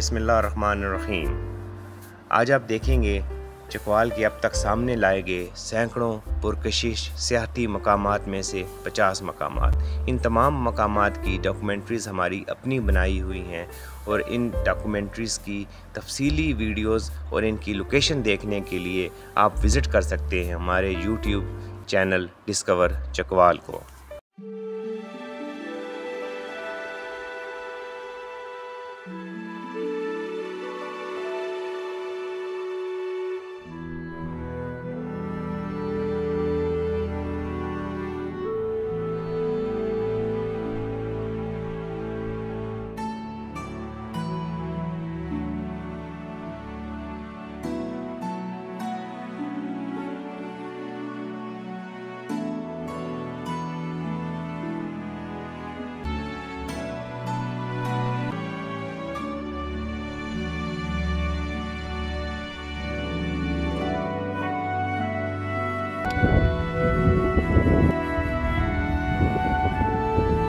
बिस्मिल्लाहिर्रहमानिर्रहीम। आज आप देखेंगे चकवाल के अब तक सामने लाए गए सैकड़ों पुरकशिश सियाहती मकामात में से 50 मकामात। इन तमाम मकामात की डॉक्यूमेंट्रीज़ हमारी अपनी बनाई हुई हैं और इन डॉक्यूमेंट्रीज़ की तफसीली वीडियोज़ और इनकी लोकेशन देखने के लिए आप विज़िट कर सकते हैं हमारे यूट्यूब चैनल डिस्कवर चकवाल को।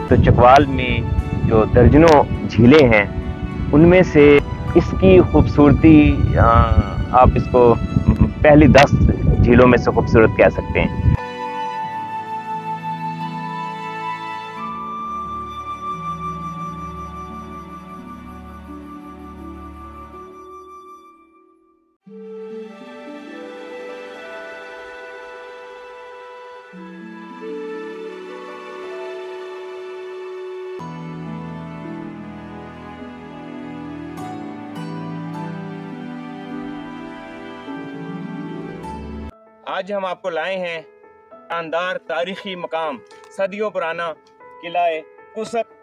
तो चकवाल में जो दर्जनों झीलें हैं उनमें से इसकी खूबसूरती आप इसको पहली 10 झीलों में से खूबसूरत कह सकते हैं। आज हम आपको लाए हैं शानदार तारीखी मकाम सदियों पुराना किला कुसक।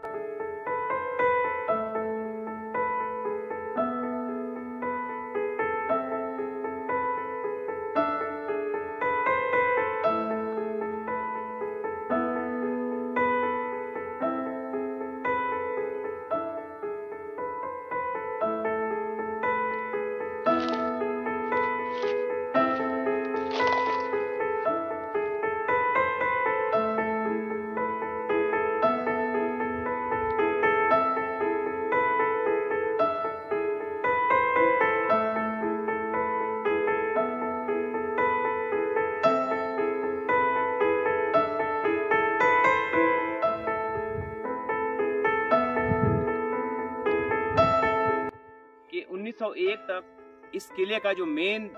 कि 1901 तक इस किले का जो मेन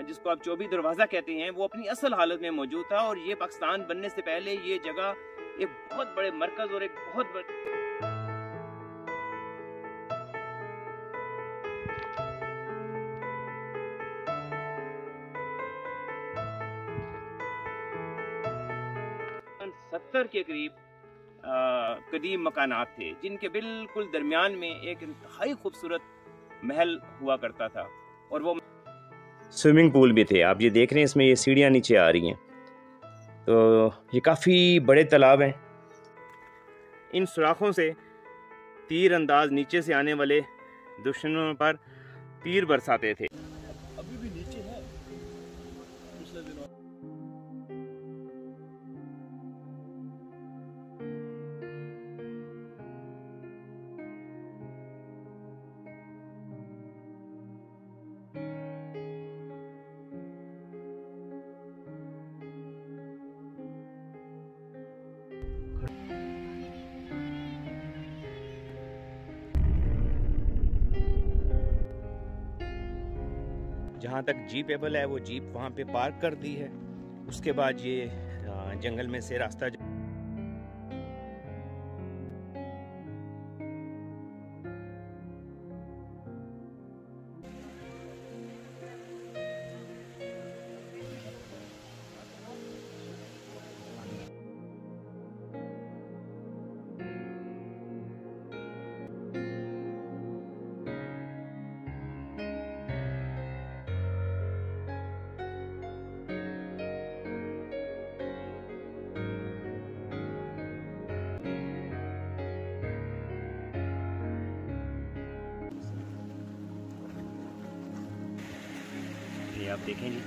जिसको आप चौबी दरवाज़ा कहते हैं वो अपनी असल हालत में मौजूद था और ये पाकिस्तान बनने से पहले ये जगह एक बहुत बड़े मरकज और एक बहुत बड़े सत्तर के करीब कदीम मकानात थे जिनके बिल्कुल दरमियान में एक इंतहाई खूबसूरत महल हुआ करता था और वो स्विमिंग पूल भी थे। आप ये देख रहे हैं इसमें ये सीढ़ियाँ नीचे आ रही हैं, तो ये काफ़ी बड़े तालाब हैं। इन सुराखों से तीर अंदाज नीचे से आने वाले दुश्मनों पर तीर बरसाते थे। अभी भी नीचे है पिछले दिनों। जहाँ तक जीपेबल है वो जीप वहाँ पे पार्क कर दी है। उसके बाद ये जंगल में से रास्ता ये आप देखेंगे।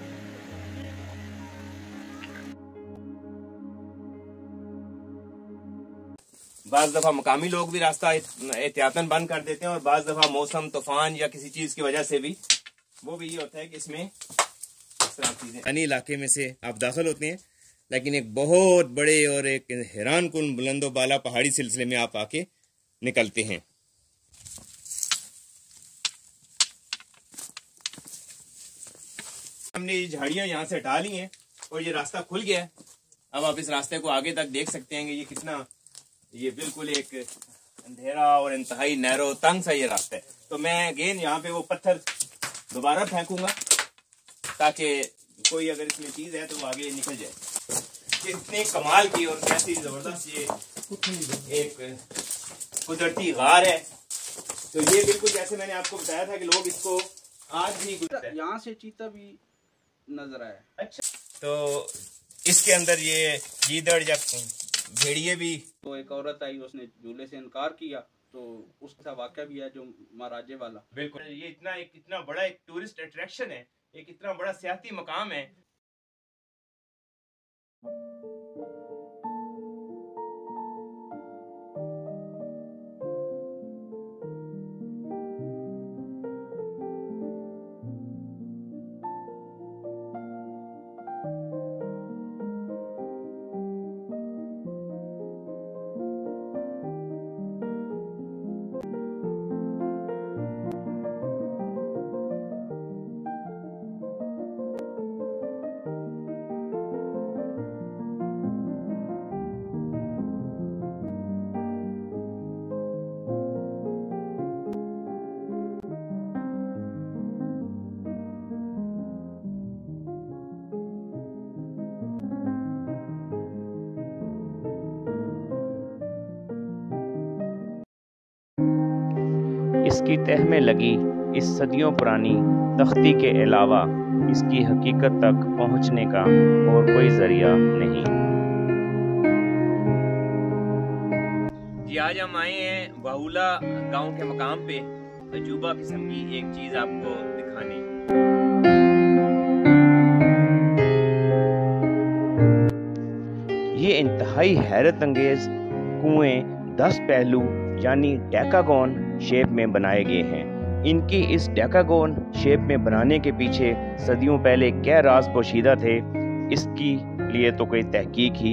बाज़ दफ़ा मकामी लोग भी रास्ता एहतियातन बंद कर देते हैं और बाज़ दफ़ा मौसम, तूफान या किसी चीज़ की वजह से भी वो भी ये होता है कि इसमें इस तरह चीज़ें यानी इलाके में से आप दाखिल होते हैं, लेकिन एक बहुत बड़े और एक हैरान कुन बुलंदो बाला पहाड़ी सिलसिले में आप आके निकलते हैं। हमने ये झाड़ियाँ यहाँ से हटा ली हैं और ये रास्ता खुल गया है। अब आप इस रास्ते को आगे तक देख सकते हैं कि ये कितना, ये बिल्कुल एक अंधेरा और इंतहाई नैरो तंग सा ये रास्ता है। तो मैं अगेन यहाँ पे वो पत्थर दोबारा फेंकूंगा ताकि कोई अगर इसमें चीज है तो वो आगे निकल जाए। कितने कमाल की और कैसी जबरदस्त ये एक कुदरती गार है। तो ये बिल्कुल जैसे मैंने आपको बताया था कि लोग इसको आज भी यहाँ से चीता भी नजर आया। अच्छा, तो इसके अंदर ये गीदड़ या भेड़िए भी। तो एक औरत आई, उसने झूले से इनकार किया, तो उसका वाक़या भी है जो महाराजे वाला। बिल्कुल, ये इतना बड़ा एक टूरिस्ट अट्रैक्शन है, एक इतना बड़ा सियाती मकाम है। इसकी तह में लगी इस सदियों पुरानी तख्ती के अलावा इसकी हकीकत तक पहुंचने का और कोई जरिया नहीं। जी, आज हम आए हैं वाहुला गांव के मकाम पे अजूबा किस्म की एक चीज आपको दिखाने। ये इंतहाई हैरत अंगेज कुएं 10 पहलू यानी डेकागोन शेप में बनाए गए हैं। इनकी इस डेकागोन शेप में बनाने के पीछे सदियों पहले क्या राज पोशीदा थे, इसकी लिए तो कोई तहकीक ही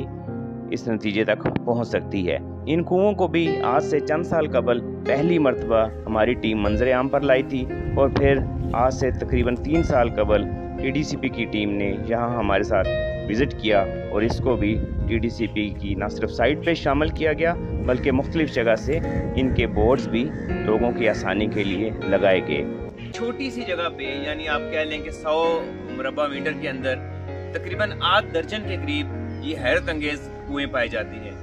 इस नतीजे तक पहुंच सकती है। इन कुओं को भी आज से चंद साल कबल पहली मर्तबा हमारी टीम मंजर आम पर लाई थी और फिर आज से तकरीबन 3 साल कबल TDCP की टीम ने यहाँ हमारे साथ विज़िट किया और इसको भी TDCP की न सिर्फ साइट पे शामिल किया गया बल्कि मुख्तलिफ जगह से इनके बोर्ड्स भी लोगों की आसानी के लिए लगाए गए। छोटी सी जगह पे यानी आप कह लें कि 100 मुरबा मीटर के अंदर तकरीबन 8 दर्जन के करीब ये हैरत अंगेज कुएं पाई जाती हैं।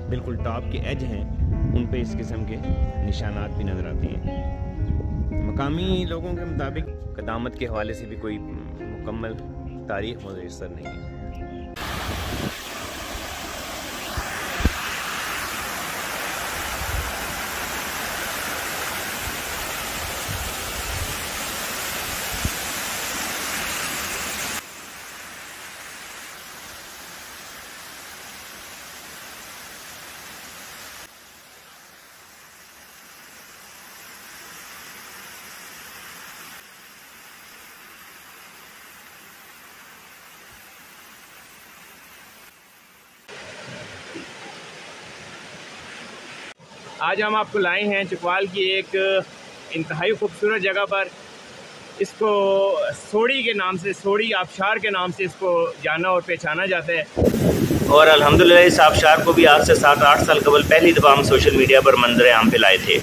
बिल्कुल टॉप के एज हैं, उन पे इस किस्म के निशानात भी नज़र आते हैं। मकामी लोगों के मुताबिक क़दामत के हवाले से भी कोई मुकम्मल तारीख मुयस्सर नहीं है। आज हम आपको लाए हैं चकवाल की एक इंतहाई खूबसूरत जगह पर। इसको सोड़ी के नाम से, सोड़ी आबशार के नाम से इसको जाना और पहचाना जाता है। और अल्हम्दुलिल्लाह इस आबशार को भी आज से 7-8 साल कबल पहली दफ़ा हम सोशल मीडिया पर मंजर आम पे लाए थे।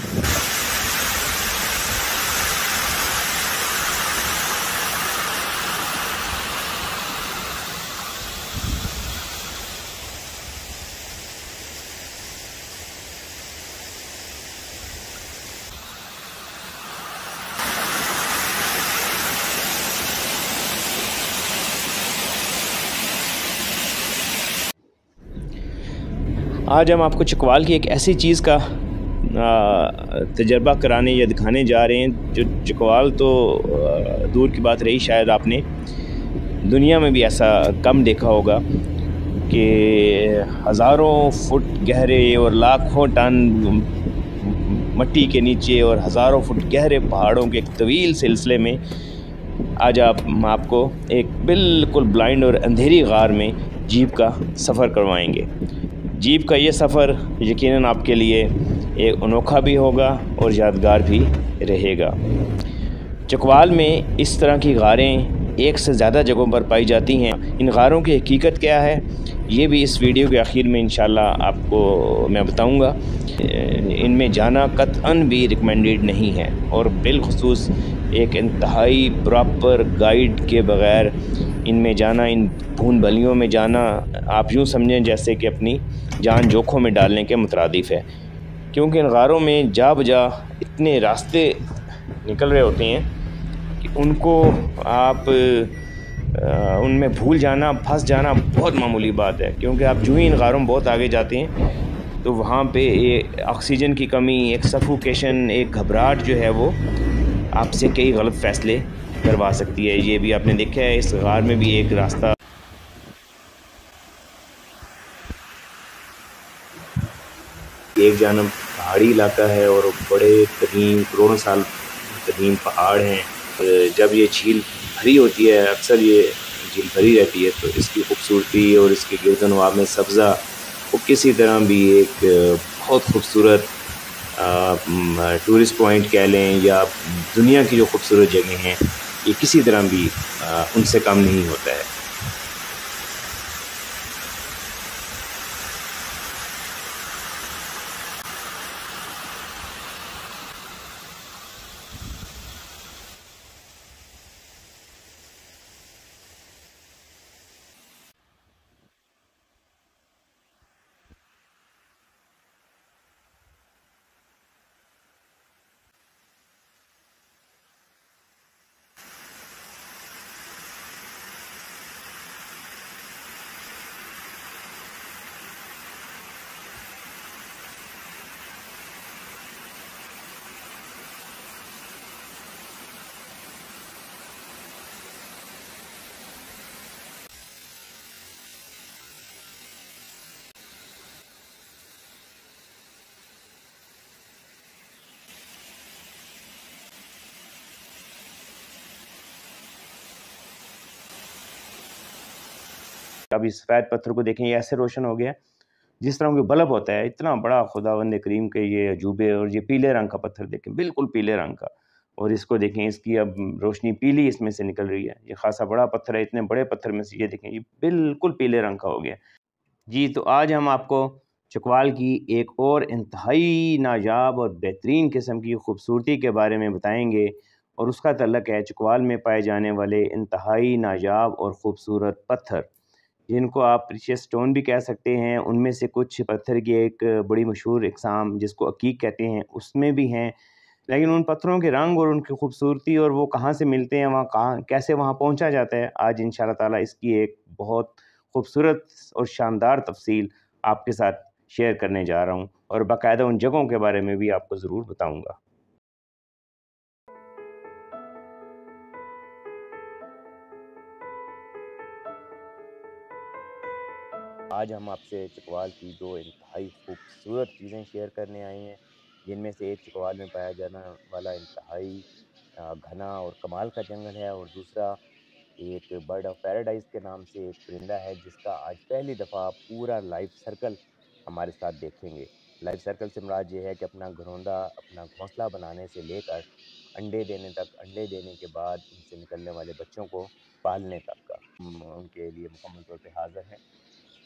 आज हम आपको चकवाल की एक ऐसी चीज़ का तजर्बा कराने या दिखाने जा रहे हैं। जो चकवाल तो दूर की बात रही, शायद आपने दुनिया में भी ऐसा कम देखा होगा कि हज़ारों फुट गहरे और लाखों टन मट्टी के नीचे और हज़ारों फुट गहरे पहाड़ों के एक तवील सिलसिले में आज हम आपको एक बिल्कुल ब्लाइंड और अंधेरी गार में जीप का सफ़र करवाएंगे। जीप का ये सफ़र यकीनन आपके लिए एक अनोखा भी होगा और यादगार भी रहेगा। चकवाल में इस तरह की गारें एक से ज़्यादा जगहों पर पाई जाती हैं। इन गारों की हकीकत क्या है, ये भी इस वीडियो के आखिर में इंशाल्लाह आपको मैं बताऊंगा। इनमें जाना कतअन भी रिकमेंडेड नहीं है और बिलखुसूस एक इंतहाई प्रॉपर गाइड के बग़ैर इनमें जाना, इन भून भलियों में जाना, आप यूँ समझें जैसे कि अपनी जान जोखों में डालने के मुतरादिफ़ है। क्योंकि इन गारों में जा बजा इतने रास्ते निकल रहे होते हैं कि उनको आप उनमें भूल जाना, फंस जाना बहुत मामूली बात है। क्योंकि आप जो ही इन गारों में बहुत आगे जाते हैं तो वहाँ पे ये ऑक्सीजन की कमी, एक सफोकेशन, एक घबराहट जो है वो आपसे कई गलत फ़ैसले करवा सकती है। ये भी आपने देखा है, इस गार में भी एक रास्ता एक जानब पहाड़ी इलाका है और बड़े कदीम करोड़ों साल कदीम पहाड़ हैं। जब ये झील भरी होती है, अक्सर ये झील भरी रहती है, तो इसकी खूबसूरती और इसके गिरदनवाब में सब्ज़ा वो किसी तरह भी एक बहुत खूबसूरत टूरिस्ट पॉइंट कह लें या दुनिया की जो खूबसूरत जगह हैं, ये किसी तरह भी उनसे कम नहीं होता है। अब इस सफ़ेद पत्थर को देखें, ये ऐसे रोशन हो गया जिस तरह के बल्ब होता है। इतना बड़ा खुदावंद करीम के ये अजूबे, और ये पीले रंग का पत्थर देखें, बिल्कुल पीले रंग का, और इसको देखें, इसकी अब रोशनी पीली इसमें से निकल रही है। ये खासा बड़ा पत्थर है, इतने बड़े पत्थर में से ये देखें, ये बिल्कुल पीले रंग का हो गया। जी, तो आज हम आपको चकवाल की एक और इंतहाई नायाब और बेहतरीन किस्म की खूबसूरती के बारे में बताएंगे, और उसका तल्लक है चकवाल में पाए जाने वाले इंतहाई नायाब और ख़ूबसूरत पत्थर, जिनको आप प्रीशियस स्टोन भी कह सकते हैं। उनमें से कुछ पत्थर की एक बड़ी मशहूर इकसाम जिसको अकीक कहते हैं, उसमें भी हैं। लेकिन उन पत्थरों के रंग और उनकी खूबसूरती और वो कहाँ से मिलते हैं, वहाँ कहाँ कैसे वहाँ पहुँचा जाता है, आज इंशाअल्लाह ताला इसकी एक बहुत खूबसूरत और शानदार तफसील आपके साथ शेयर करने जा रहा हूँ, और बाकायदा उन जगहों के बारे में भी आपको ज़रूर बताऊँगा। आज हम आपसे चकवाल की दो इंतहाई खूबसूरत चीज़ें शेयर करने आए हैं, जिनमें से एक चकवाल में पाया जाने वाला इंतहाई घना और कमाल का जंगल है, और दूसरा एक बर्ड ऑफ पैराडाइज़ के नाम से एक परिंदा है, जिसका आज पहली दफ़ा पूरा लाइफ सर्कल हमारे साथ देखेंगे। लाइफ सर्कल से मुराद ये है कि अपना घरौंदा, अपना घोंसला बनाने से लेकर अंडे देने तक, अंडे देने के बाद उनसे निकलने वाले बच्चों को पालने तक का हम उनके लिए मुकम्मल तौर पे हाज़िर हैं।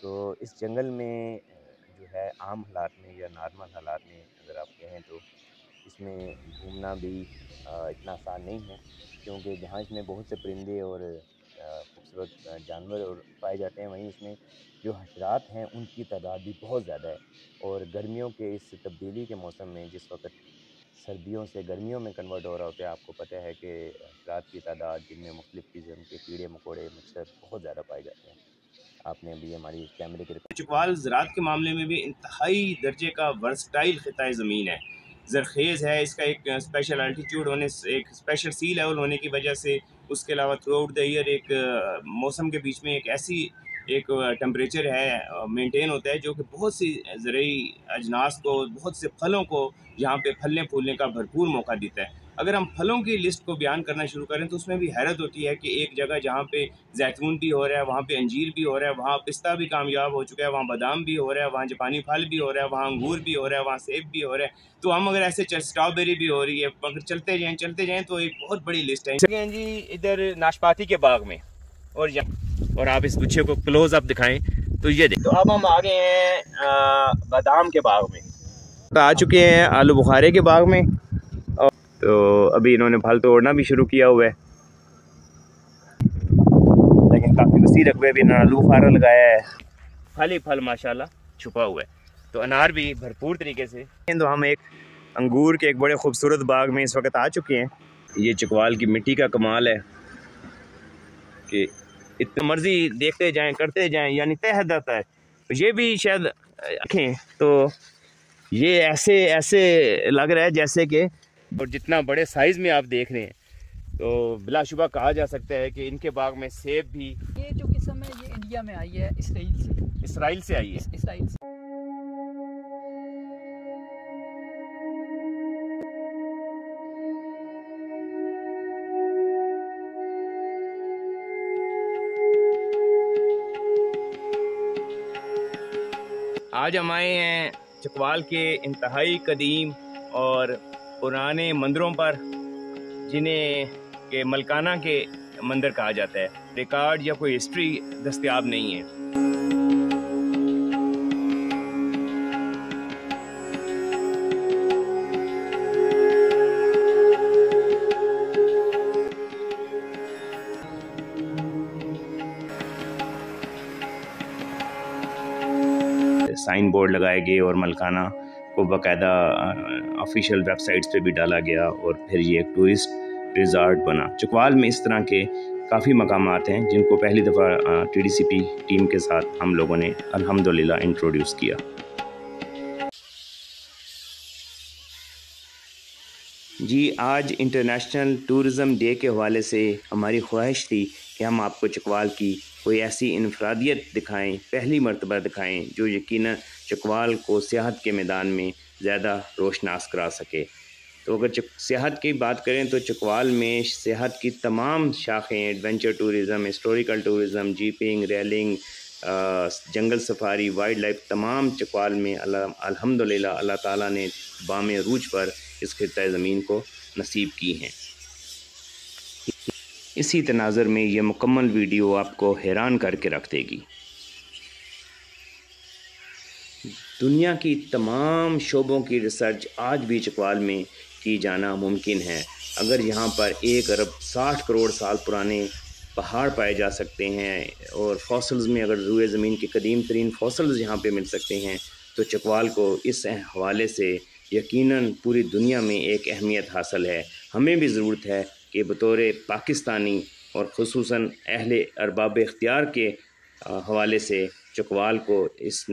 तो इस जंगल में जो है आम हालात में या नॉर्मल हालात में अगर आप कहें तो इसमें घूमना भी इतना आसान नहीं है, क्योंकि जहाँ इसमें बहुत से परिंदे और खूबसूरत जानवर और पाए जाते हैं, वहीं इसमें जो हशरात हैं उनकी तादाद भी बहुत ज़्यादा है। और गर्मियों के इस तब्दीली के मौसम में, जिस वक्त सर्दियों से गर्मियों में कन्वर्ट हो रहा होता है, आपको पता है कि हशरात की तादाद जिनमें मुख्तलिफ़ किस्म के कीड़े मकोड़े, मच्छर बहुत ज़्यादा पाए जाते हैं। आपने अभी हमारी कैमरे के चकवाल ज़राअत के मामले में भी इंतहाई दर्जे का वर्सटाइल ख़ित्ता ज़मीन है। ज़रखेज़ है, इसका एक स्पेशल अल्टीट्यूड होने से, एक स्पेशल सी लेवल होने की वजह से, उसके अलावा थ्रू आउट द ईयर एक मौसम के बीच में एक ऐसी एक टेम्परेचर है मेंटेन होता है जो कि बहुत सी ज़रूरी अजनास को, बहुत से फलों को यहाँ पे फलने फूलने का भरपूर मौका देता है। अगर हम फलों की लिस्ट को बयान करना शुरू करें तो उसमें भी हैरत होती है कि एक जगह जहाँ पे जैतून भी हो रहा है, वहाँ पे अंजीर भी हो रहा है, वहाँ पिस्ता भी कामयाब हो चुका है, वहाँ बादाम भी हो रहा है, वहाँ जापानी फल भी हो रहा है, वहाँ अंगूर भी हो रहा है, वहाँ सेब भी हो रहा है। तो हम अगर ऐसे स्ट्रॉबेरी भी हो रही है, अगर चलते जाएँ तो एक बहुत बड़ी लिस्ट है जी। इधर नाशपाती के बाग में और आप इस गुच्छे को क्लोज अप दिखाएं तो ये देखो। तो अब हम आ गए हैं बादाम के बाग में, तो आ चुके हैं आलू बुखारे के बाग में। और तो अभी इन्होंने फल तोड़ना भी शुरू किया हुआ है, लेकिन काफ़ी वसी रकबे भी इन्होंने आलू बुखारा लगाया है, फल ही फल माशाल्लाह छुपा हुआ है। तो अनार भी भरपूर तरीके से। तो हम एक अंगूर के एक बड़े खूबसूरत बाग में इस वक्त आ चुके हैं। ये चकवाल की मिट्टी का कमाल है कि इतनी मर्जी देखते जाएं करते जाएं, यानी तय हद आता है। तो ये भी शायद रखें तो ये ऐसे ऐसे लग रहा है जैसे कि, और जितना बड़े साइज़ में आप देख रहे हैं तो बिलाशुबा कहा जा सकता है कि इनके बाग में सेब भी। ये जो किस्म है ये इंडिया में आई है, इसराइल से आई है। इसराइल से। आज हम आए हैं चकवाल के इंतहाई कदीम और पुराने मंदिरों पर, जिन्हें के मलकाना के मंदिर कहा जाता है। रिकॉर्ड या कोई हिस्ट्री दस्तयाब नहीं है। साइन बोर्ड लगाए गए और मलकाना को बाकायदा ऑफिशियल वेबसाइट्स पे भी डाला गया और फिर ये एक टूरिस्ट रिज़ॉर्ट बना। चकवाल में इस तरह के काफ़ी मकामात हैं जिनको पहली दफ़ा TDCP टीम के साथ हम लोगों ने अल्हम्दुलिल्लाह इंट्रोड्यूस किया। जी, आज इंटरनेशनल टूरिज़म डे के हवाले से हमारी ख्वाहिश थी कि हम आपको चकवाल की कोई ऐसी इनफरादियत दिखाएं, पहली मर्तबा दिखाएं, जो यकीनन चकवाल को सियाहत के मैदान में ज़्यादा रोशनास करा सके। तो अगर सियाहत की बात करें तो चकवाल में सियाहत की तमाम शाखें, adventure tourism, historical tourism, jeeping, railing, jungle safari, wildlife, तमाम चकवाल में अल्हम्दुलिल्लाह अल्लाह ताला ने बाम रूज पर इस खित्ता ज़मीन को नसीब की हैं। इसी तनाज़र में ये मुकम्मल वीडियो आपको हैरान करके रख देगी। दुनिया की तमाम शोबों की रिसर्च आज भी चकवाल में की जाना मुमकिन है। अगर यहाँ पर 1 अरब 60 करोड़ साल पुराने पहाड़ पाए जा सकते हैं और फॉसल्स में अगर रुए ज़मीन के कदीम तरीन फॉसल्स यहाँ पे मिल सकते हैं, तो चकवाल को इस हवाले से यकीनन पूरी दुनिया में एक अहमियत हासिल है। हमें भी ज़रूरत है कि बतौर पाकिस्तानी और ख़ुसूसन अहले अरबाब इख्तियार के हवाले से चकवाल को इस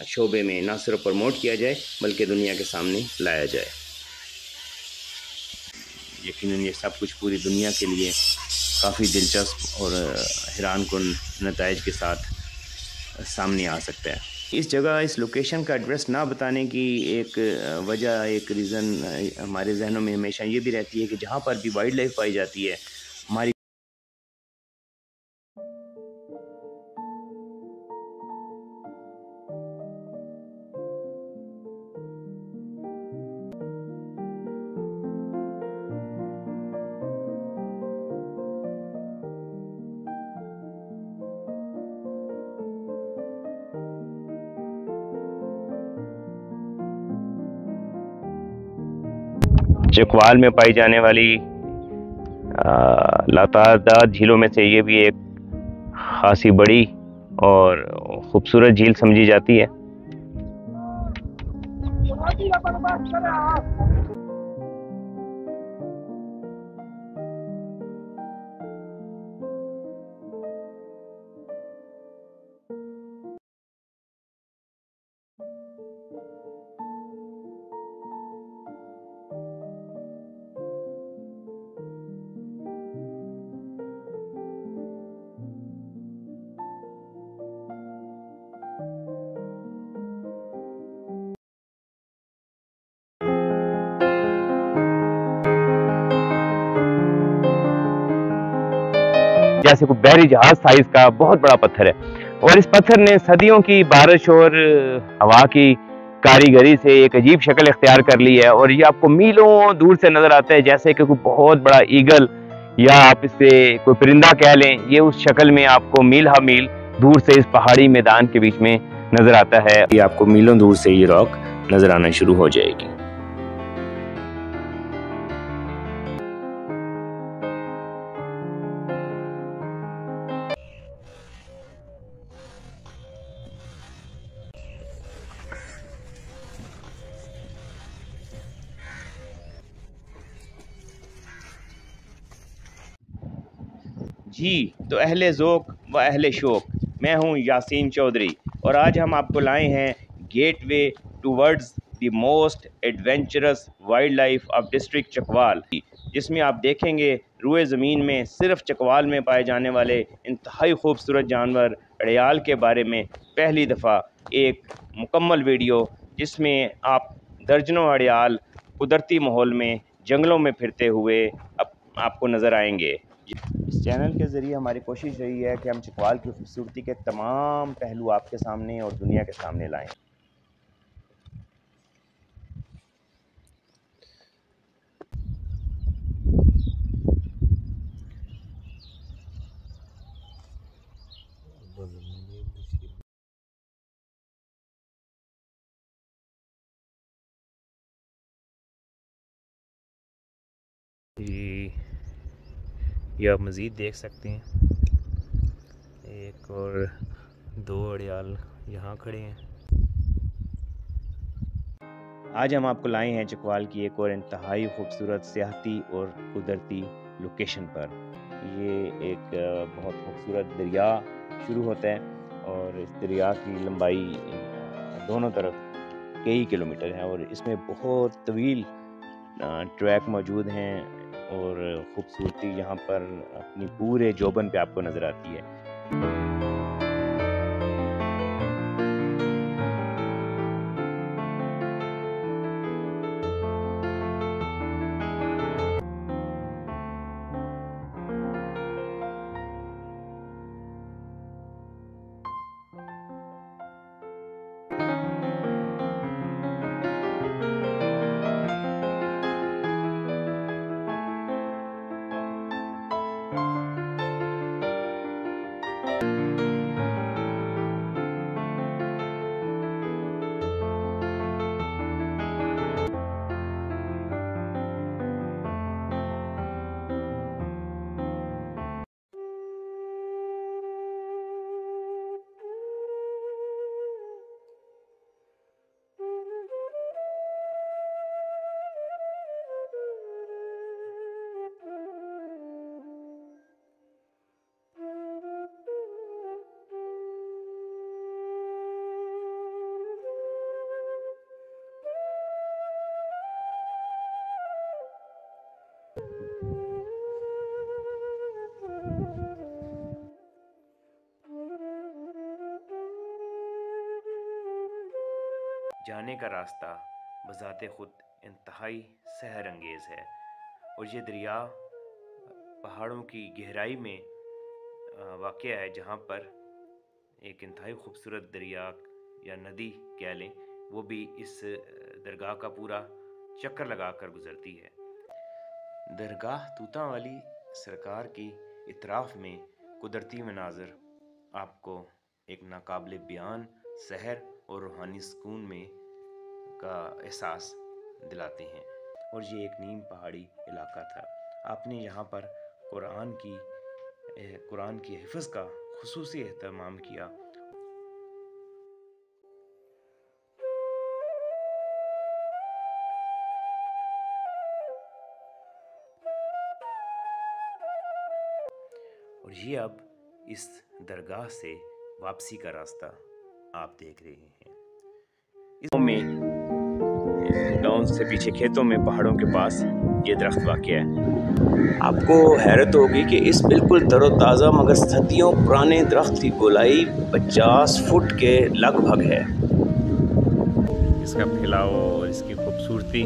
शोबे में ना सिर्फ प्रमोट किया जाए बल्कि दुनिया के सामने लाया जाए। यकीनन ये सब कुछ पूरी दुनिया के लिए काफ़ी दिलचस्प और हैरान कुन नताइज के साथ सामने आ सकता है। इस जगह, इस लोकेशन का एड्रेस ना बताने की एक वजह, एक रीज़न हमारे जहनों में हमेशा ये भी रहती है कि जहाँ पर भी वाइल्ड लाइफ पाई जाती है, हमारी चकवाल में पाई जाने वाली लातादाद झीलों में से ये भी एक खासी बड़ी और ख़ूबसूरत झील समझी जाती है। जैसे कोई बहरी जहाज साइज का बहुत बड़ा पत्थर है, और इस पत्थर ने सदियों की बारिश और हवा की कारीगरी से एक अजीब शक्ल इख्तियार कर ली है, और ये आपको मीलों दूर से नजर आता है, जैसे कि कोई बहुत बड़ा ईगल या आप इसे कोई परिंदा कह लें। ये उस शक्ल में आपको मील हा मील दूर से इस पहाड़ी मैदान के बीच में नजर आता है। ये आपको मीलों दूर से ये रॉक नजर आना शुरू हो जाएगी। जी तो अहले ज़ोक व अहले शौक, मैं हूं यासीन चौधरी, और आज हम आपको लाए हैं gateway towards the most adventurous wild life of district Chakwal, जिसमें आप देखेंगे रुए ज़मीन में सिर्फ चकवाल में पाए जाने वाले इंतहाई खूबसूरत जानवर घड़ियाल के बारे में पहली दफ़ा एक मुकम्मल वीडियो, जिसमें आप दर्जनों घड़ियाल कुदरती माहौल में जंगलों में फिरते हुए आपको नज़र आएंगे। इस चैनल के ज़रिए हमारी कोशिश रही है कि हम चकवाल की खूबसूरती के तमाम पहलू आपके सामने और दुनिया के सामने लाएं। ये आप मज़ीद देख सकते हैं, एक और दो घड़ियाल यहाँ खड़े हैं। आज हम आपको लाए हैं चकवाल की एक और इंतहाई खूबसूरत सियाहती और कुदरती लोकेशन पर। ये एक बहुत खूबसूरत दरिया शुरू होता है, और इस दरिया की लंबाई दोनों तरफ कई किलोमीटर है, और इसमें बहुत तवील ट्रैक मौजूद हैं, और खूबसूरती यहाँ पर अपनी पूरे जोबन पे आपको नज़र आती है। जाने का रास्ता बज़ाते खुद इंतहाई सहर अंगेज़ है, और ये दरिया पहाड़ों की गहराई में वाक़या है, जहाँ पर एक इंतहाई खूबसूरत दरिया या नदी कह लें, वो भी इस दरगाह का पूरा चक्कर लगा कर गुज़रती है। दरगाह तूता वाली सरकार की इतराफ़ में कुदरती मनाज़र आपको एक नाकाबिले बयान सहर और रूहानी सुकून में का एहसास दिलाते हैं, और ये एक नीम पहाड़ी इलाका था। आपने यहाँ पर कुरान की हिफ्ज़ का खुसूसी एहतमाम किया। और ये अब इस दरगाह से वापसी का रास्ता आप देख रहे हैं। इस गांव से पीछे खेतों में पहाड़ों के पास ये दरख्त वाक़या है। आपको हैरत होगी कि इस बिल्कुल तरोताज़ा मगर सदियों पुराने दरख्त की गोलाई 50 फुट के लगभग है। इसका फैलाव और इसकी खूबसूरती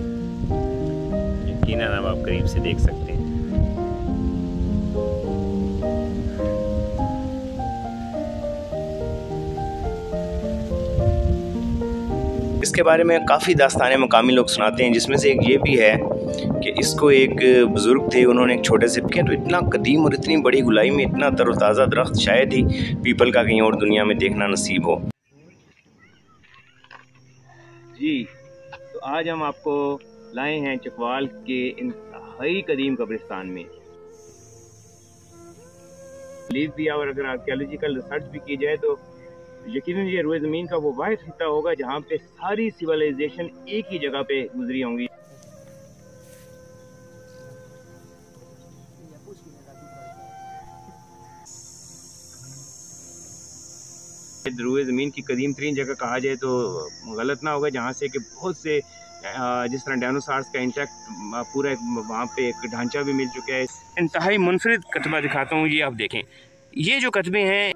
यकीनन अब आप करीब से देख सकते हैं। इसके बारे में काफ़ी दास्तानें मकामी लोग सुनाते हैं, जिसमें से एक ये भी है कि इसको एक बुज़ुर्ग थे, उन्होंने एक छोटे से तो इतना कदीम और इतनी बड़ी गुलाई में इतना तरोताज़ा दरख्त शायद ही पीपल का कहीं और दुनिया में देखना नसीब हो। जी, तो आज हम आपको लाए हैं चकवाल के इंतहाई कदीम कब्रिस्तान में। लीव भी और अगर आर्कियोलॉजिकल रिसर्च भी की जाए तो यकीनन ये रोए ज़मीन का वो वाहिद हिस्सा होगा जहाँ पे सारी सिविलाइजेशन एक ही जगह पे गुजरी होंगी। रोए ज़मीन की कदीम तरीन जगह कहा जाए तो गलत ना होगा, जहाँ से कि बहुत से जिस तरह डायनासोर्स का इंटैक्ट पूरा वहाँ पे एक ढांचा भी मिल चुका है। इंतहाई मुनफरिद कतबा दिखाता हूँ, ये आप देखें, ये जो कतबे हैं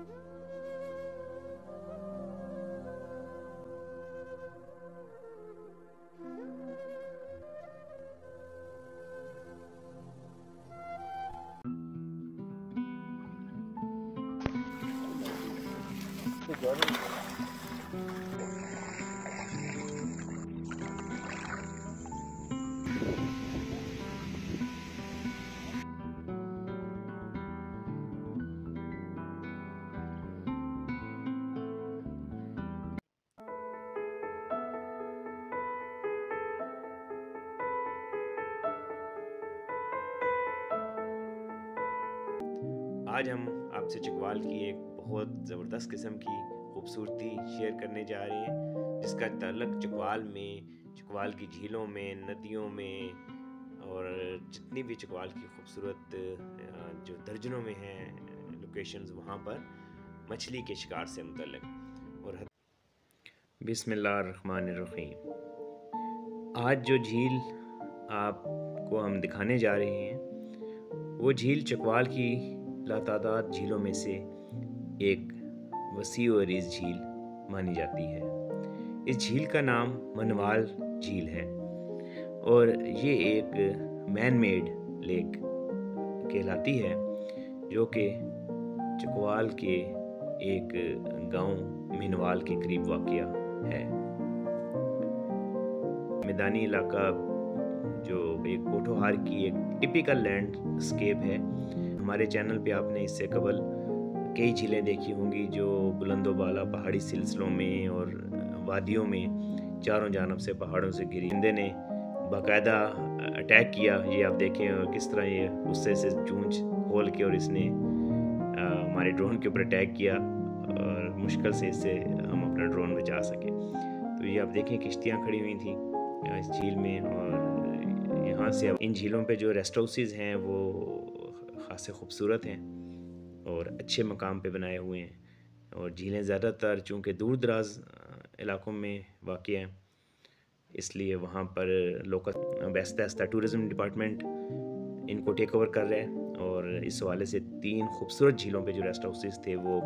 आज हम आपसे चकवाल की एक बहुत ज़बरदस्त किस्म की खूबसूरती शेयर करने जा रहे हैं, जिसका ताल्लुक़ चकवाल की झीलों में, नदियों में और जितनी भी चकवाल की खूबसूरत जो दर्जनों में हैं लोकेशंस, वहाँ पर मछली के शिकार से मुतल्लिक़। और बिस्मिल्लाहिर्रहमानिर्रहीम, आज जो झील आपको हम दिखाने जा रहे हैं वो झील चकवाल की लातादाद झीलों में से एक वसी और अरीज़ झील मानी जाती है। इस झील का नाम मनवाल झील है और ये एक मैन मेड लेक कहलाती है, जो कि चकवाल के एक गांव मिनवाल के करीब वाक़या है। मैदानी इलाका जो एक पोठोहार की एक टिपिकल लैंडस्केप है। हमारे चैनल पे आपने इससे कबल कई झीलें देखी होंगी जो बुलंदोबाला पहाड़ी सिलसिलों में और वादियों में चारों जानब से पहाड़ों से घिरी। बंदे ने बाकायदा अटैक किया, ये आप देखें, और किस तरह ये गुस्से से चूंच खोल के और इसने हमारे ड्रोन के ऊपर अटैक किया और मुश्किल से इससे हम अपना ड्रोन बचा सके। तो ये आप देखें, किश्तियाँ खड़ी हुई थी इस झील में, और यहाँ से अब इन झीलों पे जो रेस्ट हाउसेस हैं वो ख़ासे खूबसूरत हैं और अच्छे मकाम पे बनाए हुए हैं। और झीलें ज़्यादातर चूँकि दूर दराज इलाकों में वाक़ हैं, इसलिए वहाँ पर लोकल आहिस्ता टूरिज़म डिपार्टमेंट इनको टेक ओवर कर रहा है। और इस हवाले से 3 खूबसूरत झीलों पे जो रेस्ट हाउसेस थे वो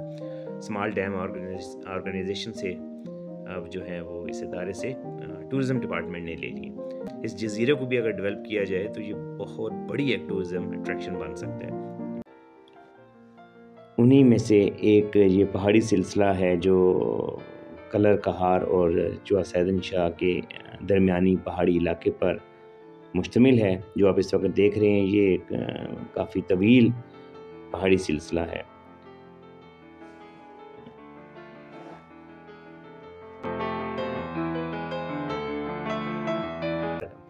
स्मॉल डैम ऑर्गेनाइजेशन से अब जो है वो इस इदारे से टूरिज़म डिपार्टमेंट ने ले लिए। इस जजीरे को भी अगर डेवलप किया जाए तो ये बहुत बड़ी एक टूरिज़म अट्रैक्शन बन सकता है। उन्हीं में से एक ये पहाड़ी सिलसिला है जो कलर कहार और जो सैदन शाह के दरमियानी पहाड़ी इलाके पर मुश्तमिल है। जो आप इस वक्त देख रहे हैं ये एक काफ़ी तवील पहाड़ी सिलसिला है।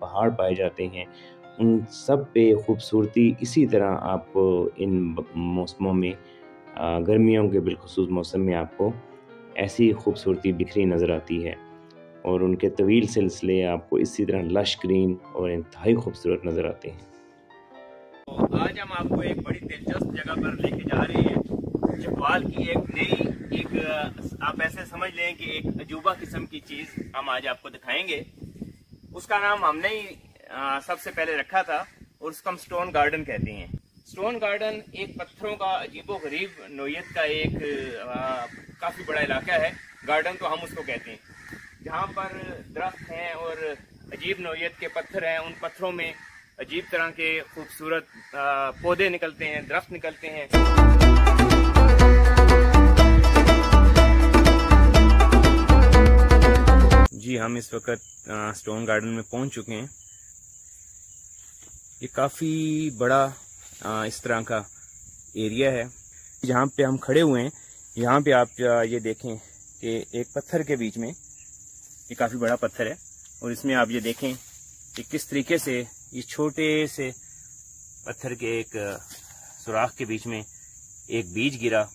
पहाड़ पाए जाते हैं, उन सब पे खूबसूरती इसी तरह आपको इन मौसमों में, गर्मियों के बिलखुसूस मौसम में आपको ऐसी खूबसूरती बिखरी नज़र आती है और उनके तवील सिलसिले आपको इसी तरह लश ग्रीन और इंतहाई खूबसूरत नज़र आते हैं। तो आज हम आपको एक बड़ी दिलचस्प जगह पर लेके जा रहे हैं। चकवाल की एक नई आप ऐसे समझ लें कि एक अजूबा किस्म की चीज़ हम आज आपको दिखाएंगे। उसका नाम हमने ही सबसे पहले रखा था और उसको हम स्टोन गार्डन कहते हैं। स्टोन गार्डन एक पत्थरों का अजीबो गरीब नोयत का एक काफ़ी बड़ा इलाका है। गार्डन तो हम उसको कहते हैं, जहाँ पर दरख्त हैं और अजीब नोयत के पत्थर हैं। उन पत्थरों में अजीब तरह के खूबसूरत पौधे निकलते हैं, दरख्त निकलते हैं। जी हम इस वक्त स्टोन गार्डन में पहुंच चुके हैं। ये काफ़ी बड़ा इस तरह का एरिया है जहाँ पे हम खड़े हुए हैं। यहाँ पे आप ये देखें कि एक पत्थर के बीच में, ये काफ़ी बड़ा पत्थर है और इसमें आप ये देखें कि किस तरीके से इस छोटे से पत्थर के एक सुराख के बीच में एक बीज गिरा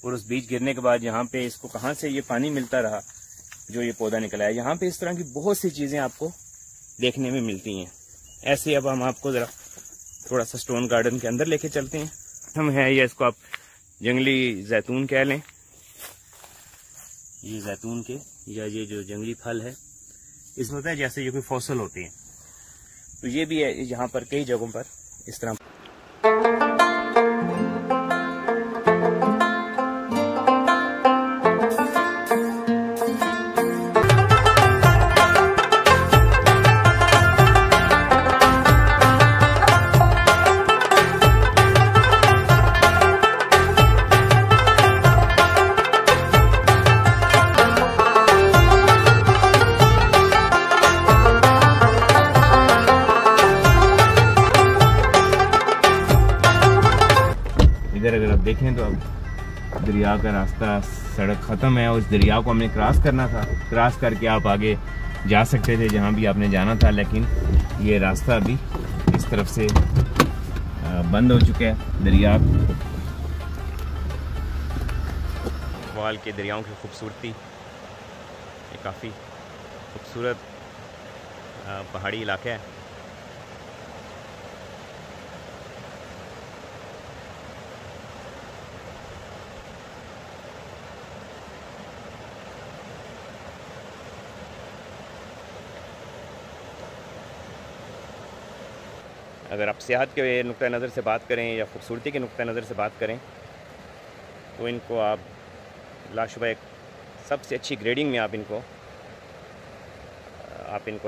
और उस बीज गिरने के बाद यहाँ पे इसको कहाँ से ये पानी मिलता रहा जो ये पौधा निकला है। यहाँ पे इस तरह की बहुत सी चीज़ें आपको देखने में मिलती हैं। ऐसे अब हम आपको ज़रा थोड़ा सा स्टोन गार्डन के अंदर लेके चलते हैं। हम हैं, या इसको आप जंगली जैतून कह लें, ये जैतून के या ये जो जंगली फल है इसमें होता है जैसे ये कोई फॉसल होते हैं, तो ये भी है यहाँ पर कई जगहों पर इस तरह। इधर अगर आप देखें तो अब दरिया का रास्ता, सड़क ख़त्म है और इस दरिया को हमने क्रॉस करना था। क्रॉस करके आप आगे जा सकते थे जहाँ भी आपने जाना था, लेकिन ये रास्ता अभी इस तरफ से बंद हो चुका है। दरिया वाल के दरियाओं की खूबसूरती, ये काफ़ी खूबसूरत पहाड़ी इलाका है। अगर आप सेहत के नुक्ता नज़र से बात करें या खूबसूरती के नुक्ता नज़र से बात करें तो इनको आप लाशुबा एक सबसे अच्छी ग्रेडिंग में आप इनको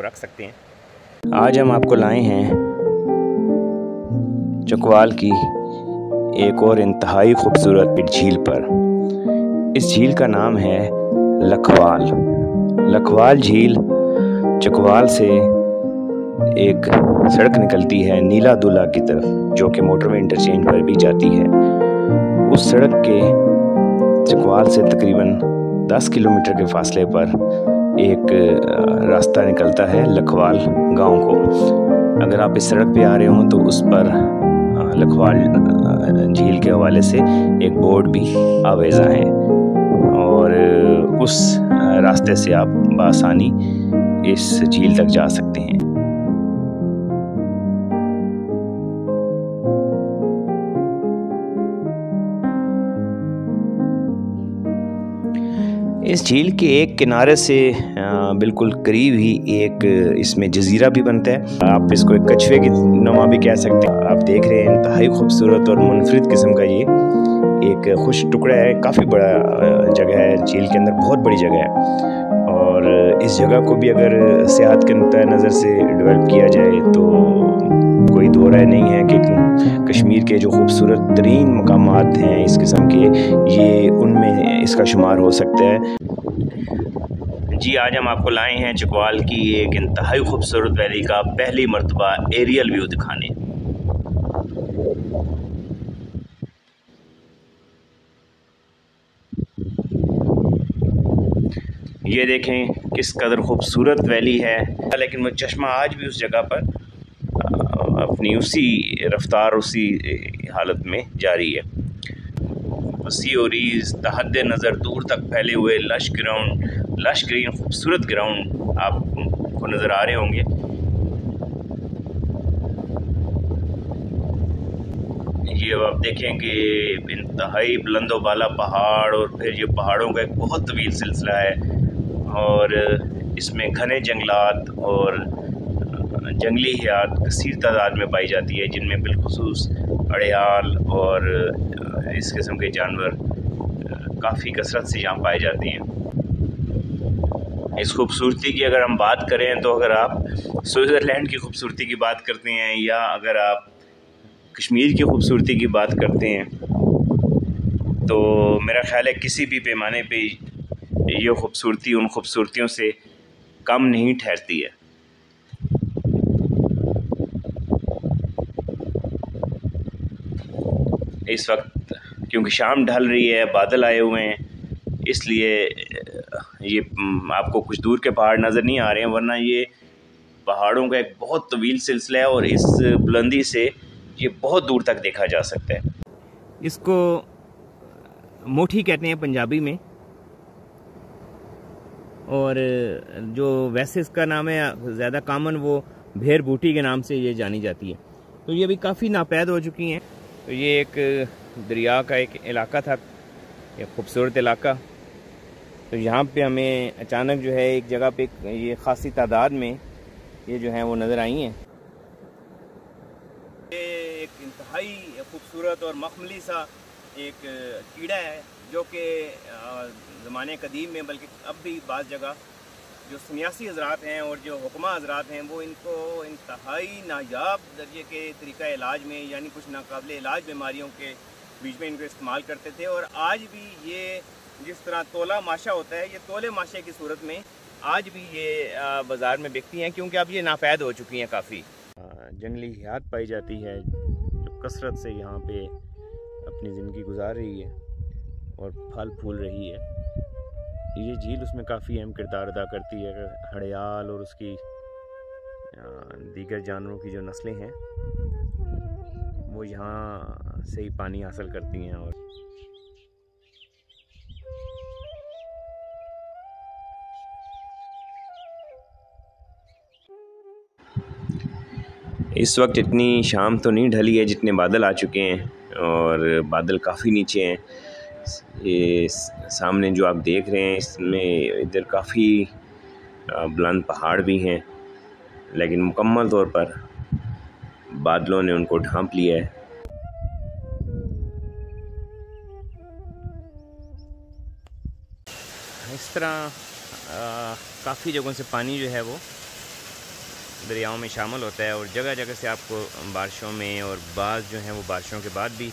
रख सकते हैं। आज हम आपको लाए हैं चकवाल की एक और इंतहाई खूबसूरत झील पर। इस झील का नाम है लखवाल। लखवाल झील चकवाल से एक सड़क निकलती है नीला दूल्हा की तरफ, जो कि मोटरवे इंटरचेंज पर भी जाती है। उस सड़क के चकवाल से तकरीबन 10 किलोमीटर के फासले पर एक रास्ता निकलता है लखवाल गांव को। अगर आप इस सड़क पे आ रहे हो तो उस पर लखवाल झील के हवाले से एक बोर्ड भी आवेज़ा है और उस रास्ते से आप बआसानी इस झील तक जा सकते हैं। इस झील के एक किनारे से बिल्कुल करीब ही एक इसमें जजीरा भी बनता है। आप इसको एक कछुए की नुमा भी कह सकते हैं। आप देख रहे हैं इंतहाई खूबसूरत और मुनफरिद किस्म का ये एक खुश टुकड़ा है। काफ़ी बड़ा जगह है, झील के अंदर बहुत बड़ी जगह है और इस जगह को भी अगर सेहत के नुक्ता नज़र से डेवलप किया जाए तो कोई दो राय नहीं है कि कश्मीर के जो खूबसूरत तरीन मकामात हैं इस किस्म के, ये उनमें इसका शुमार हो सकता है। जी आज हम आपको लाए हैं चकवाल की एक इंतहाई खूबसूरत वैली का पहली मर्तबा एरियल व्यू दिखाने। ये देखें किस कदर खूबसूरत वैली है, लेकिन वो चश्मा आज भी उस जगह पर अपनी उसी रफ्तार उसी हालत में जारी है। वसी और तहद नज़र दूर तक फैले हुए लश ग्रीन खूबसूरत ग्राउंड आपको नज़र आ रहे होंगे। ये अब आप देखें कि इंतहाई बुलंदो बाला पहाड़ और फिर ये पहाड़ों का एक बहुत तवील सिलसिला है और इसमें घने जंगलात और जंगली हयात कसीर तादाद में पाई जाती है, जिनमें बिलखुसूस अड़याल और इस किस्म के जानवर काफ़ी कसरत से यहाँ पाए जाते हैं। इस खूबसूरती की अगर हम बात करें तो अगर आप स्विट्ज़रलैंड की खूबसूरती की बात करते हैं या अगर आप कश्मीर की खूबसूरती की बात करते हैं तो मेरा ख्याल है किसी भी पैमाने पे ये खूबसूरती उन खूबसूरतियों से कम नहीं ठहरती है। इस वक्त क्योंकि शाम ढल रही है, बादल आए हुए हैं, इसलिए ये आपको कुछ दूर के पहाड़ नज़र नहीं आ रहे हैं, वरना ये पहाड़ों का एक बहुत तवील सिलसिला है और इस बुलंदी से ये बहुत दूर तक देखा जा सकता है। इसको मोठी कहते हैं पंजाबी में, और जो वैसे इसका नाम है ज़्यादा कॉमन वो भेर बूटी के नाम से ये जानी जाती है। तो ये अभी काफ़ी नापैद हो चुकी हैं। तो ये एक दरिया का एक इलाका था, एक खूबसूरत इलाका। तो यहाँ पे हमें अचानक जो है एक जगह पे ये ख़ासी तादाद में ये जो है वो नज़र आई हैं। ये एक इंतहाई खूबसूरत और मखमली सा एक कीड़ा है जो कि ज़माने कदीम में, बल्कि अब भी बाज़ जगह जो सन्यासी हज़रात हैं और जो हुक्मा हज़रात हैं वो इनको इंतहाई नायाब दर्जे के तरीक़ा इलाज में, यानी कुछ नाकाबिल इलाज बीमारियों के बीच में इनको इस्तेमाल करते थे। और आज भी ये जिस तरह तोला माशा होता है, ये तोले माशे की सूरत में आज भी ये बाज़ार में बिकती हैं, क्योंकि अब ये नापैद हो चुकी हैं काफ़ी। जंगली हयात पाई जाती है जो कसरत से यहाँ पे अपनी ज़िंदगी गुजार रही है और फल फूल रही है। ये झील उसमें काफ़ी अहम किरदार अदा करती है। घड़ियाल और उसकी दीगर जानवरों की जो नस्लें हैं वो यहाँ से ही पानी हासिल करती हैं। और इस वक्त इतनी शाम तो नहीं ढली है जितने बादल आ चुके हैं, और बादल काफ़ी नीचे हैं। ये सामने जो आप देख रहे हैं इसमें इधर काफ़ी बुलंद पहाड़ भी हैं, लेकिन मुकम्मल तौर पर बादलों ने उनको ढांप लिया है। इस तरह काफ़ी जगहों से पानी जो है वो दरियाओं में शामिल होता है, और जगह जगह से आपको बारिशों में और बाज़ जो हैं वो बारिशों के बाद भी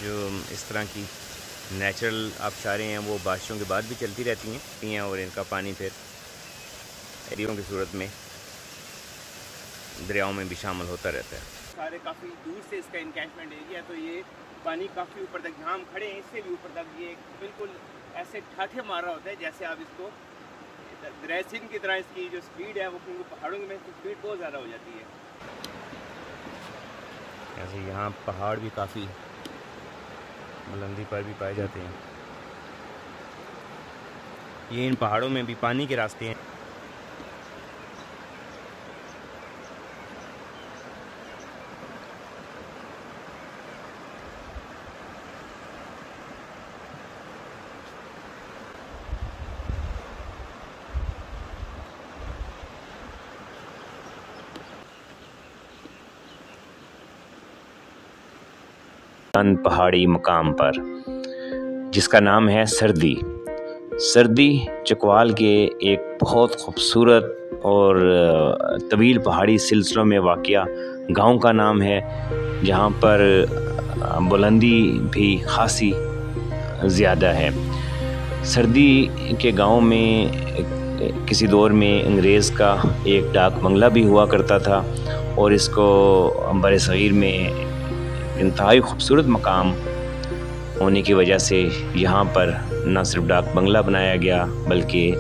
जो इस तरह की नेचुरल आबशारें हैं वो बारिशों के बाद भी चलती रहती हैं, और इनका पानी फिर एरियों की सूरत में दरियाओं में भी शामिल होता रहता है। सारे काफ़ी दूर से इसका इनकैचमेंट एरिया, तो ये पानी काफ़ी ऊपर तक, जहाँ हम खड़े हैं इससे भी ऊपर तक ये बिल्कुल ऐसे ठाठे मार रहा होता है जैसे आप इसको ड्रेसिंग की तरह। इसकी जो स्पीड है वो पहाड़ों में स्पीड बहुत ज़्यादा हो जाती है। ऐसे यहाँ पहाड़ भी काफ़ी बुलंदी पर भी पाए जाते हैं। ये इन पहाड़ों में भी पानी के रास्ते हैं। पहाड़ी मकाम पर जिसका नाम है सर्दी। सर्दी चकवाल के एक बहुत खूबसूरत और तवील पहाड़ी सिलसिलों में वाक़या गांव का नाम है, जहां पर बुलंदी भी खासी ज़्यादा है। सर्दी के गांव में किसी दौर में अंग्रेज़ का एक डाक बंगला भी हुआ करता था, और इसको बरसग़ीर में इंतहाई खूबसूरत मकाम होने की वजह से यहाँ पर न सिर्फ डाक बंगला बनाया गया, बल्कि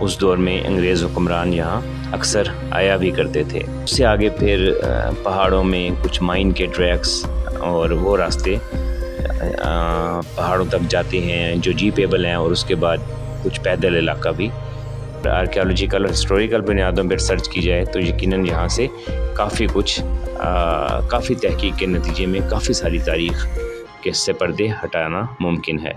उस दौर में अंग्रेज़ हुक्मरान यहाँ अक्सर आया भी करते थे। उससे आगे फिर पहाड़ों में कुछ माइन के ट्रैक्स और वो रास्ते पहाड़ों तक जाते हैं जो जीपेबल हैं, और उसके बाद कुछ पैदल इलाका भी। आर्कियोलॉजिकल और हिस्टोरिकल बुनियादों पर सर्च की जाए तो यकीनन यहाँ से काफ़ी तहकीक के नतीजे में काफ़ी सारी तारीख़ के से पर्दे हटाना मुमकिन है।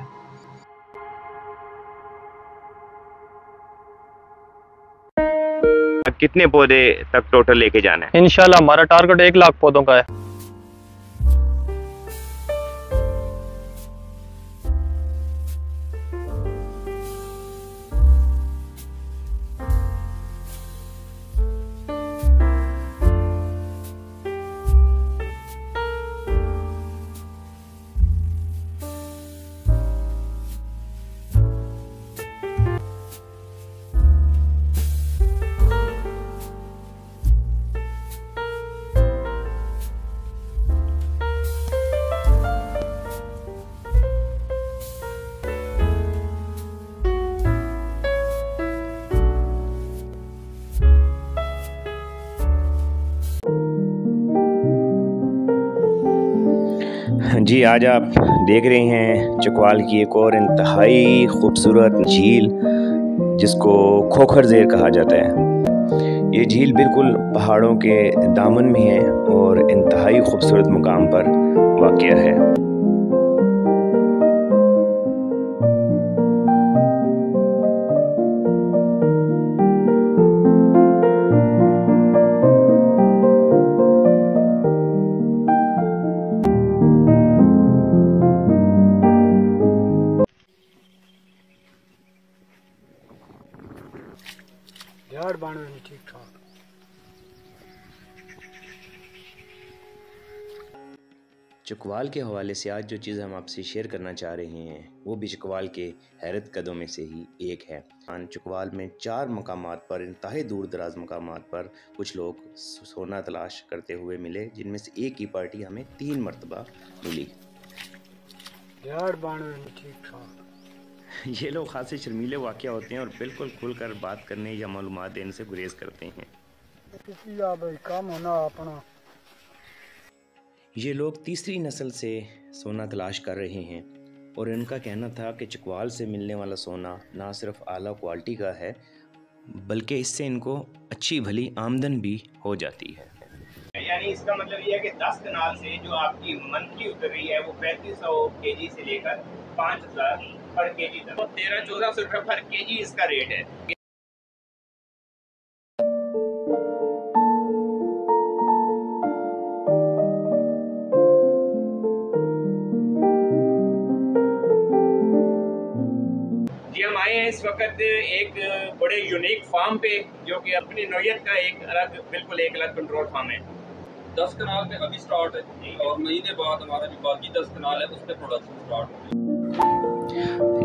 कितने पौधे तक टोटल लेके जाना है? इंशाल्लाह हमारा टारगेट 1 लाख पौधों का है। जी, आज आप देख रहे हैं चकवाल की एक और इंतहाई खूबसूरत झील जिसको खोखर ज़ेर कहा जाता है। ये झील बिल्कुल पहाड़ों के दामन में है और इंतहाई खूबसूरत मुकाम पर वाक़या है। झाड़ बाणा नहीं ठीक ठाक। चकवाल के हवाले से आज जो चीज़ हम आपसे शेयर करना चाह रहे हैं वो भी चकवाल के हैरत कदों में से ही एक है। चकवाल में 4 मकामात पर, इंतहाई दूर दराज मकामात पर कुछ लोग सोना तलाश करते हुए मिले, जिनमें से एक की पार्टी हमें 3 मरतबा मिली। झाड़ बाणा नहीं ठीक ठाक। ये लोग खासे शर्मीले वाक़या होते हैं और बिल्कुल खुलकर बात करने या मालूमात देने से गुरेज करते हैं। किसी आ भाई काम होना अपना। ये लोग तीसरी नस्ल से सोना तलाश कर रहे हैं और इनका कहना था कि चकवाल से मिलने वाला सोना ना सिर्फ आला क्वालिटी का है बल्कि इससे इनको अच्छी भली आमदन भी हो जाती है। यानी इसका मतलब ये है कि 10 कनाल से जो आपकी मंथली उतर रही है वो 3500 केजी से लेकर 5000 पर केजी तक, तो 1300-1400 रुपये पर केजी इसका रेट है। जी, हम आए हैं इस वक्त एक बड़े यूनिक फार्म पे जो कि अपनी नौयत का एक अलग, बिल्कुल एक अलग कंट्रोल फार्म है। 10 कनाल पे अभी स्टार्ट है और महीने बाद हमारा जो बाकी 10 कनाल है उस पर प्रोडक्शन स्टार्ट होगी।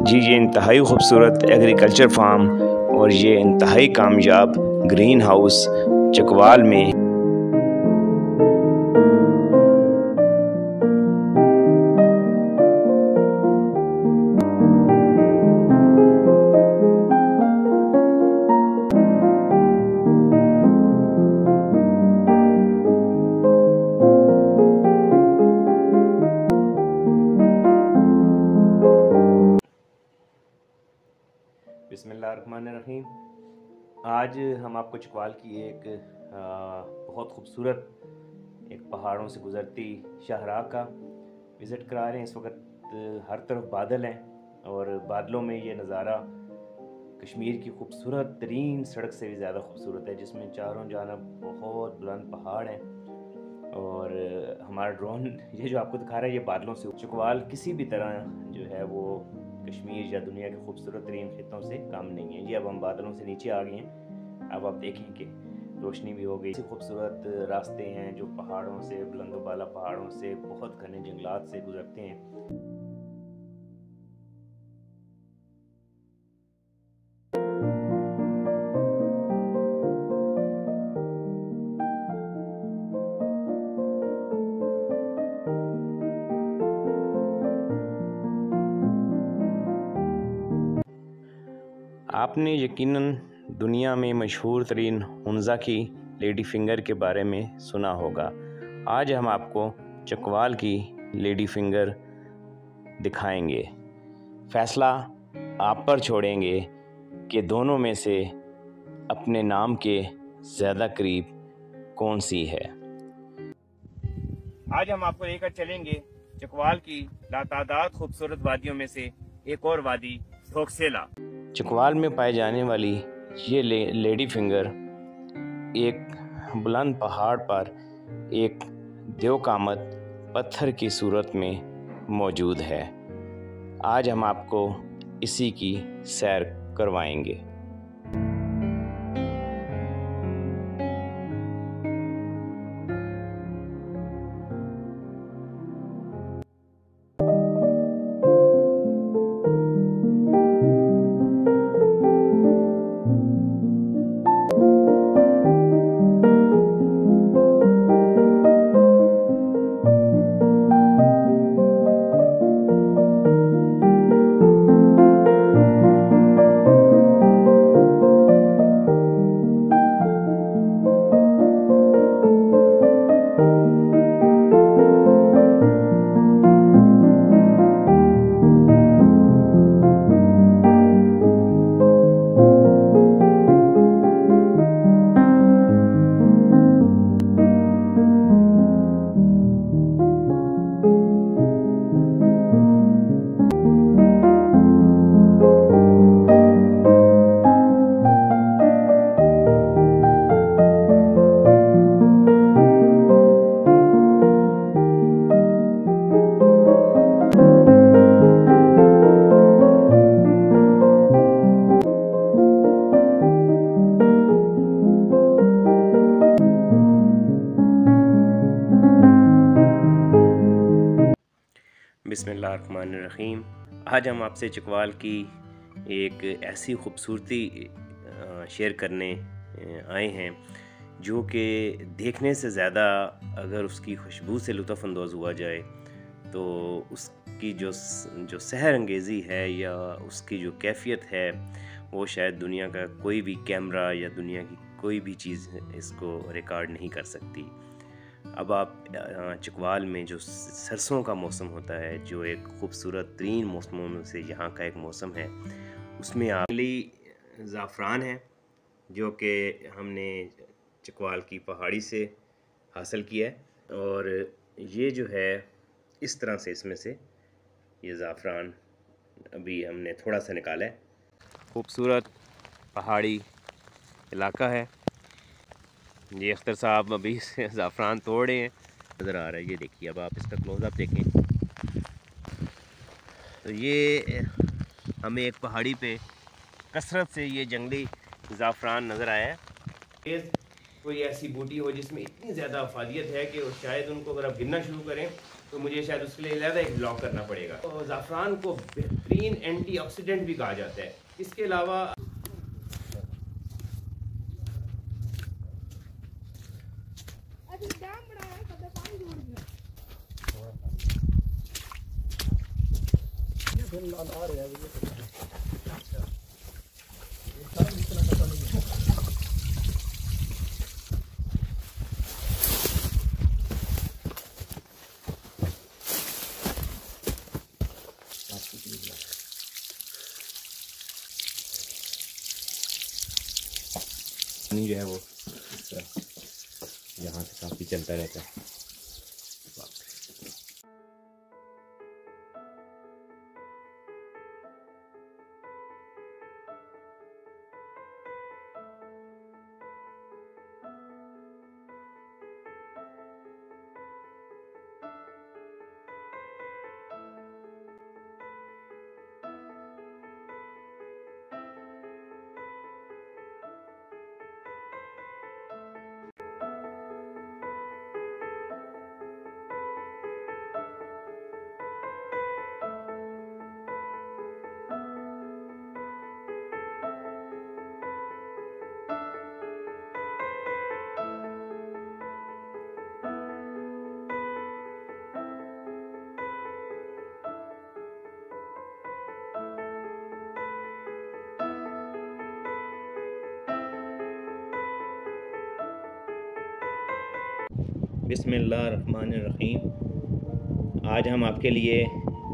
जी, ये इंतहाई खूबसूरत एग्रीकल्चर फार्म और ये इंतहाई कामयाब ग्रीन हाउस चकवाल में बिस्मिल्लाहिर्रहमानिर्रहीम। आज हम आपको चकवाल की एक बहुत खूबसूरत एक पहाड़ों से गुज़रती शाहराह का विज़िट करा रहे हैं। इस वक्त हर तरफ बादल हैं और बादलों में ये नज़ारा कश्मीर की खूबसूरत तरीन सड़क से भी ज़्यादा खूबसूरत है, जिसमें चारों जानब बहुत बुलंद पहाड़ हैं और हमारा ड्रोन ये जो आपको दिखा रहा है ये बादलों से। चकवाल किसी भी तरह जो है वो कश्मीर या दुनिया के खूबसूरत तरीन खित्तों से कम नहीं है। जी, अब हम बादलों से नीचे आ गए हैं। अब आप देखें कि रोशनी भी हो गई। खूबसूरत रास्ते हैं जो पहाड़ों से, बुलंद बाला पहाड़ों से, बहुत घने जंगलात से गुजरते हैं। आपने यकीनन दुनिया में मशहूर तरीन हुंज़ा की लेडी फिंगर के बारे में सुना होगा। आज हम आपको चकवाल की लेडी फिंगर दिखाएंगे। फ़ैसला आप पर छोड़ेंगे कि दोनों में से अपने नाम के ज़्यादा करीब कौन सी है। आज हम आपको लेकर चलेंगे चकवाल की लातादाद खूबसूरत वादियों में से एक और वादी धोकसेला। चकवाल में पाए जाने वाली ये लेडी फिंगर एक बुलंद पहाड़ पर एक देवकामत पत्थर की सूरत में मौजूद है। आज हम आपको इसी की सैर करवाएंगे। बिस्मिल्लाहिर्रहमानिर्रहीम। आज हम आपसे चकवाल की एक ऐसी खूबसूरती शेयर करने आए हैं जो कि देखने से ज़्यादा अगर उसकी खुशबू से लुत्फ़अंदोज़ हुआ जाए तो उसकी जो सहर अंगेज़ी है या उसकी जो कैफियत है वो शायद दुनिया का कोई भी कैमरा या दुनिया की कोई भी चीज़ इसको रिकॉर्ड नहीं कर सकती। अब आप चकवाल में जो सरसों का मौसम होता है, जो एक खूबसूरत तरीन मौसमों में से यहाँ का एक मौसम है, उसमें आली ज़ाफ़रान है जो कि हमने चकवाल की पहाड़ी से हासिल किया है। और ये जो है इस तरह से इसमें से ये ज़ाफ़रान अभी हमने थोड़ा सा निकाला है। खूबसूरत पहाड़ी इलाका है। ये अख्तर साहब अभी से ज़ाफ़रान तोड़ रहे हैं, नज़र आ रहा है। ये देखिए, अब आप इसका क्लोज़अप देखें तो ये हमें एक पहाड़ी पे कसरत से ये जंगली ज़ाफ़रान नज़र आया है। कोई ऐसी बूटी हो जिसमें इतनी ज़्यादा अफादियत है कि शायद उनको अगर आप गिनना शुरू करें तो मुझे शायद उसके लिए ज़्यादा एक ब्लॉग करना पड़ेगा। तो ज़ाफ़रान को बेहतरीन एंटीऑक्सीडेंट भी कहा जाता है। इसके अलावा जो है वो यहाँ से काफ़ी चलता रहता है। बिस्मिल्लाहिर्रहमानिर्रहीम। आज हम आपके लिए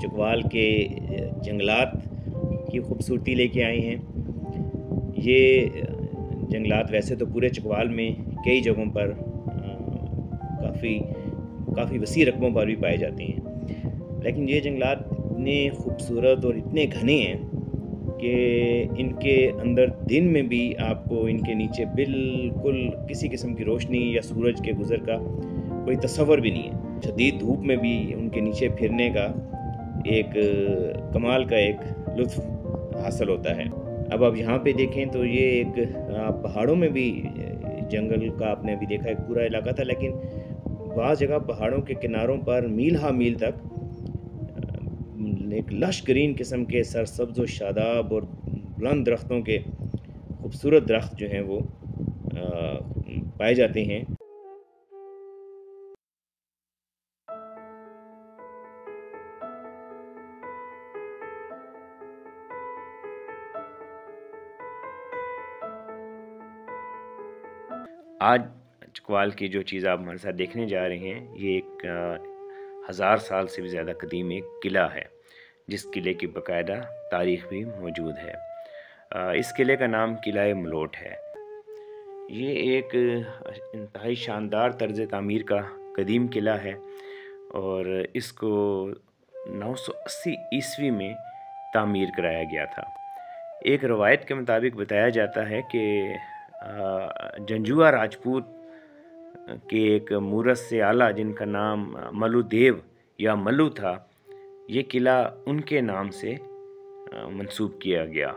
चकवाल के जंगलात की खूबसूरती लेके आए हैं। ये जंगलात वैसे तो पूरे चकवाल में कई जगहों पर काफ़ी वसी रकबों पर भी पाए जाते हैं, लेकिन ये जंगलात इतने खूबसूरत और इतने घने हैं कि इनके अंदर दिन में भी आपको इनके नीचे बिल्कुल किसी किस्म की रोशनी या सूरज के गुज़र का कोई तस्वर भी नहीं है। शदीद धूप में भी उनके नीचे फिरने का एक कमाल का एक लुत्फ़ हासिल होता है। अब आप यहाँ पे देखें तो ये एक पहाड़ों में भी जंगल का आपने अभी देखा एक पूरा इलाका था, लेकिन बाज़ जगह पहाड़ों के किनारों पर मील हा मील तक एक लश ग्रीन किस्म के सरसब्ज़ व शादाब और बुलंद दरख्तों के खूबसूरत दरख्त जो हैं वो पाए जाते हैं। आज चकवाल की जो चीज़ आप हमारे साथ देखने जा रहे हैं ये एक 1000 साल से भी ज़्यादा कदीम एक किला है, जिस किले की बाकायदा तारीख़ भी मौजूद है। इस किले का नाम किला मलोट है। ये एक इंतहाई शानदार तर्ज़ तामीर का कदीम किला है और इसको 980 ईस्वी में तामीर कराया गया था। एक रवायत के मुताबिक बताया जाता है कि जंजुआ राजपूत के एक मूरस से आला जिनका नाम मलुदेव या मल्लू था, ये किला उनके नाम से मंसूब किया गया।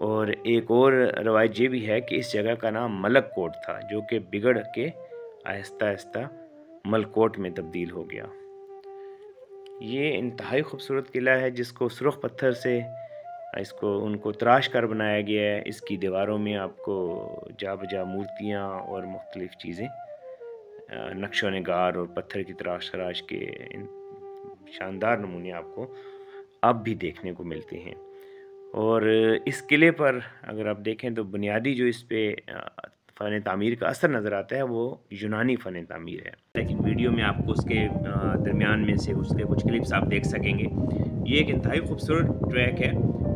और एक और रवायत ये भी है कि इस जगह का नाम मलक कोट था, जो कि बिगड़ के आहिस्ता आहिस्ता मलकोट में तब्दील हो गया। ये इंतहाई खूबसूरत किला है जिसको सुर्ख पत्थर से उनको तराश कर बनाया गया है। इसकी दीवारों में आपको जा बजा मूर्तियाँ और मुख्तलिफ़ चीज़ें नक्शो निगार और पत्थर की तराश के शानदार नमूने आपको अब भी देखने को मिलते हैं। और इस किले पर अगर आप देखें तो बुनियादी जो इस पे फ़न तामीर का असर नज़र आता है वो यूनानी फ़न तामीर है। लेकिन वीडियो में आपको उसके दरमियान में से उसके कुछ क्लिप्स आप देख सकेंगे। ये एक इंतहाई खूबसूरत ट्रैक है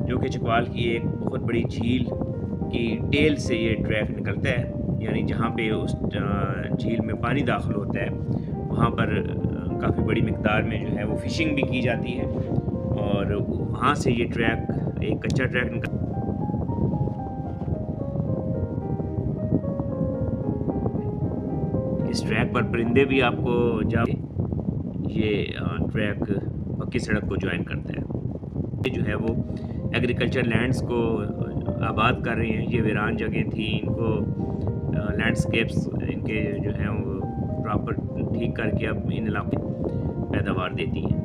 जो कि चकवाल की एक बहुत बड़ी झील की टेल से ये ट्रैक निकलता है, यानी जहाँ पे उस झील में पानी दाखिल होता है वहाँ पर काफ़ी बड़ी मिकदार में जो है वो फ़िशिंग भी की जाती है और वहाँ से ये ट्रैक एक कच्चा ट्रैक निकल। इस ट्रैक पर परिंदे भी आपको ये ट्रैक पक्की सड़क को ज्वाइन करता है। ये जो है वो एग्रीकल्चर लैंड्स को आबाद कर रहे हैं। ये वीरान जगह थी, इनको लैंडस्केप्स इनके जो हैं वो प्रॉपर ठीक करके अब इन इलाकों पैदावार देती हैं।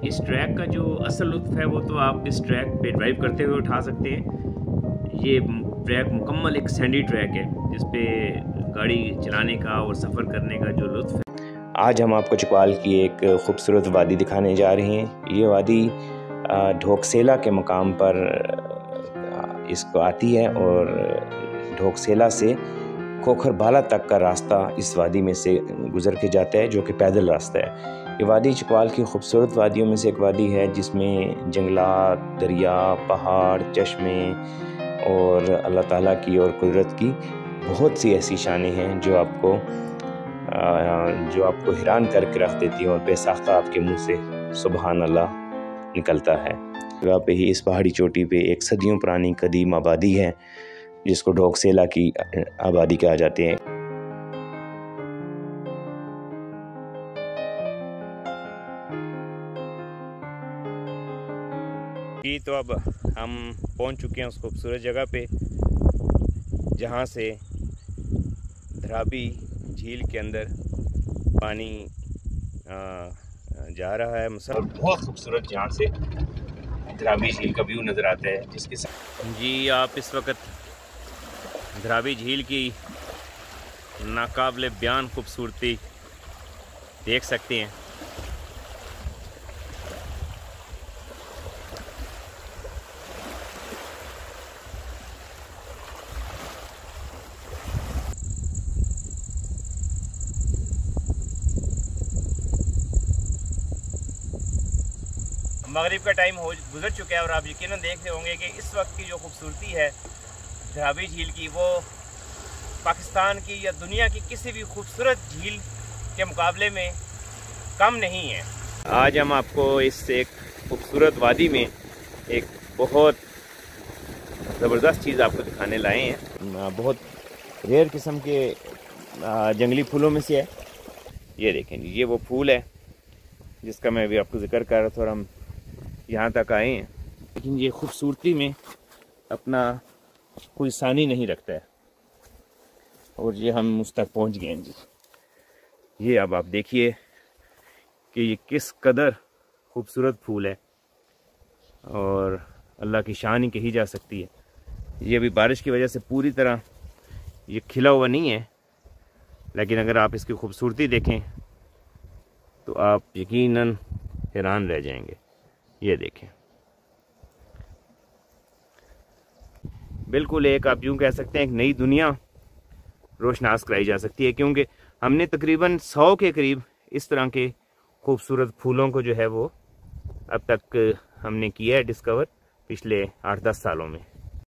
इस ट्रैक का जो असल लुत्फ़ है वो तो आप इस ट्रैक पे ड्राइव करते हुए उठा सकते हैं। ये ट्रैक मुकम्मल एक सैंडी ट्रैक है जिस पे गाड़ी चलाने का और सफ़र करने का जो लुत्फ़ है। आज हम आपको चकवाल की एक खूबसूरत वादी दिखाने जा रहे हैं। ये वादी ढोकसेला के मकाम पर इसको आती है और ढोकसेला से खोखर बाला तक का रास्ता इस वादी में से गुज़र के जाता है जो कि पैदल रास्ता है। ये वादी चकवाल की खूबसूरत वादियों में से एक वादी है जिसमें जंगलात, दरिया, पहाड़, चश्मे और अल्लाह ताला की और कुदरत की बहुत सी ऐसी शानें हैं जो आपको हैरान करके रख देती हैं और बेसाख्ता आपके मुंह से सुबहान अल्लाह निकलता है। जगह पे ही इस पहाड़ी चोटी पे एक सदियों पुरानी कदीम आबादी है जिसको ढोकसेला की आबादी कहा जाते हैं। तो अब हम पहुंच चुके हैं उस खूबसूरत जगह पे जहां से धराबी झील के अंदर पानी जा रहा है। बहुत खूबसूरत यहाँ से धराबी झील का व्यू नज़र आता है जिसके साथ जी आप इस वक्त धराबी झील की नाकाबिले बयान खूबसूरती देख सकते हैं। मगरिब का टाइम गुजर चुका है और आप यकीनन देख रहे होंगे कि इस वक्त की जो खूबसूरती है धराबी झील की वो पाकिस्तान की या दुनिया की किसी भी खूबसूरत झील के मुकाबले में कम नहीं है। आज हम आपको इस एक खूबसूरत वादी में एक बहुत ज़बरदस्त चीज़ आपको दिखाने लाए हैं। बहुत रेयर किस्म के जंगली फूलों में से है। ये देखें, ये वो फूल है जिसका मैं अभी आपको जिक्र कर रहा था और हम यहाँ तक आए हैं, लेकिन ये खूबसूरती में अपना कोई सानी नहीं रखता है और ये हम उस तक पहुँच गए हैं जी। ये अब आप देखिए कि ये किस कदर खूबसूरत फूल है और अल्लाह की शान ही कही जा सकती है। ये अभी बारिश की वजह से पूरी तरह ये खिला हुआ नहीं है, लेकिन अगर आप इसकी खूबसूरती देखें तो आप यकीनन हैरान रह जाएंगे। ये देखें, बिल्कुल एक आप यूँ कह सकते हैं एक नई दुनिया रोशनास कराई जा सकती है, क्योंकि हमने तकरीबन 100 के करीब इस तरह के खूबसूरत फूलों को जो है वो अब तक हमने किया है डिस्कवर पिछले 8-10 सालों में।